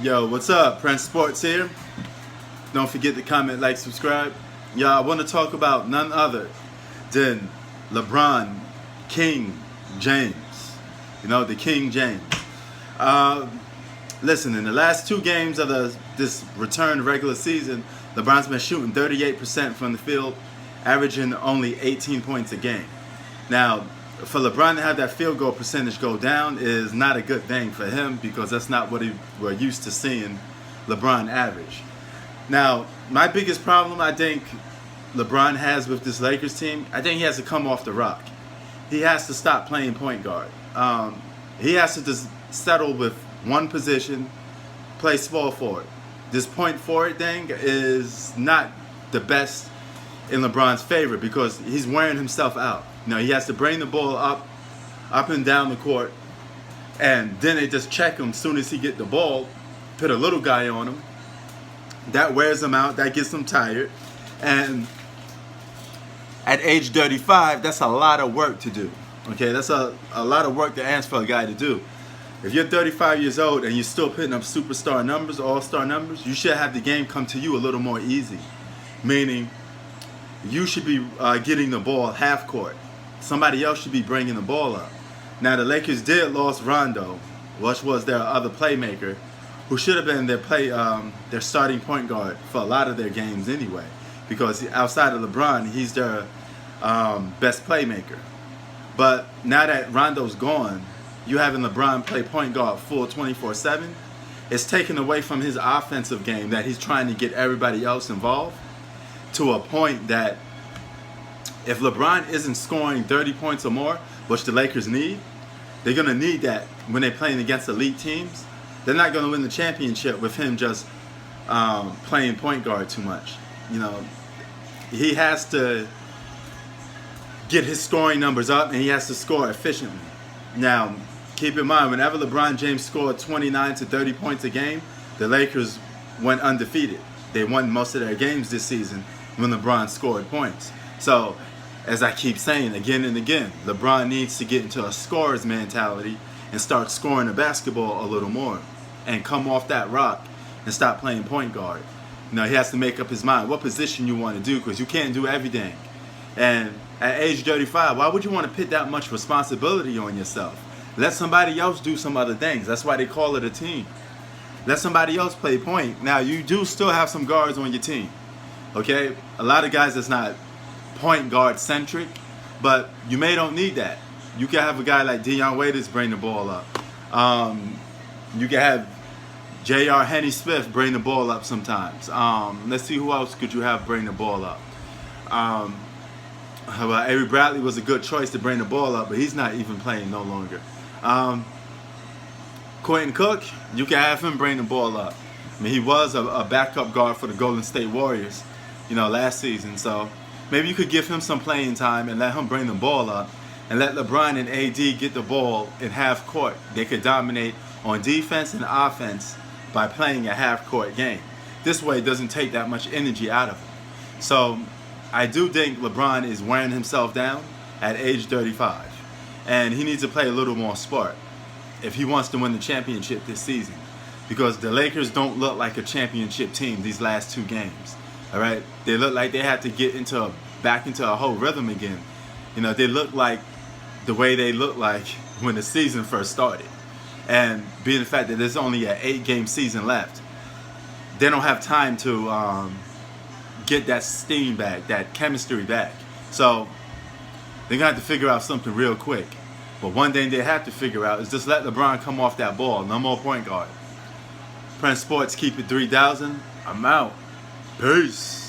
Yo, what's up? Prince Sports here. Don't forget to comment, like, subscribe. Yo, I want to talk about none other than LeBron King James. You know, the King James. Listen, in the last two games of this return regular season, LeBron's been shooting 38% from the field, averaging only 18 points a game. Now, for LeBron to have that field goal percentage go down is not a good thing for him because that's not what we're used to seeing LeBron average. Now, my biggest problem I think LeBron has with this Lakers team, I think he has to come off the rock. He has to stop playing point guard. He has to just settle with one position, play small forward. This point forward thing is not the best in LeBron's favor because he's wearing himself out. You know, he has to bring the ball up and down the court, and then they just check him as soon as he get the ball, put a little guy on him. That wears him out, that gets him tired, and at age 35, that's a lot of work to do. Okay, that's a lot of work to ask for a guy to do. If you're 35 years old and you're still putting up superstar numbers, all-star numbers, you should have the game come to you a little more easy. Meaning, you should be getting the ball half court. Somebody else should be bringing the ball up. Now, the Lakers did lose Rondo, which was their other playmaker, who should have been their starting point guard for a lot of their games anyway. Because outside of LeBron, he's their best playmaker. But now that Rondo's gone, you having LeBron play point guard full 24/7, it's taken away from his offensive game that he's trying to get everybody else involved to a point that if LeBron isn't scoring 30 points or more, which the Lakers need, they're going to need that when they're playing against elite teams. They're not going to win the championship with him just playing point guard too much. You know, he has to get his scoring numbers up and he has to score efficiently. Now, keep in mind, whenever LeBron James scored 29 to 30 points a game, the Lakers went undefeated. They won most of their games this season when LeBron scored points. So, as I keep saying again and again, LeBron needs to get into a scorer's mentality and start scoring the basketball a little more and come off that rock and stop playing point guard. You know, he has to make up his mind what position you want to do because you can't do everything. And at age 35, why would you want to put that much responsibility on yourself? Let somebody else do some other things. That's why they call it a team. Let somebody else play point. Now, you do still have some guards on your team. Okay? A lot of guys that's not point guard centric, but you may don't need that. You can have a guy like Dion Waiters bring the ball up. You can have J.R. Henny Smith bring the ball up sometimes. Let's see, who else could you have bring the ball up? Well, Avery Bradley was a good choice to bring the ball up, but he's not even playing no longer. Quentin Cook, you can have him bring the ball up. I mean, he was a backup guard for the Golden State Warriors, you know, last season. So maybe you could give him some playing time and let him bring the ball up and let LeBron and AD get the ball in half court. They could dominate on defense and offense by playing a half court game. This way it doesn't take that much energy out of him. So I do think LeBron is wearing himself down at age 35. And he needs to play a little more smart if he wants to win the championship this season. Because the Lakers don't look like a championship team these last two games. All right? They look like they have to get back into a whole rhythm again. You know, they look like the way they looked like when the season first started. And being the fact that there's only an 8-game season left, they don't have time to get that steam back, that chemistry back. So they're going to have to figure out something real quick. But one thing they have to figure out is just let LeBron come off that ball. No more point guard. Prince Sports, keep it 3000. I'm out. Peace.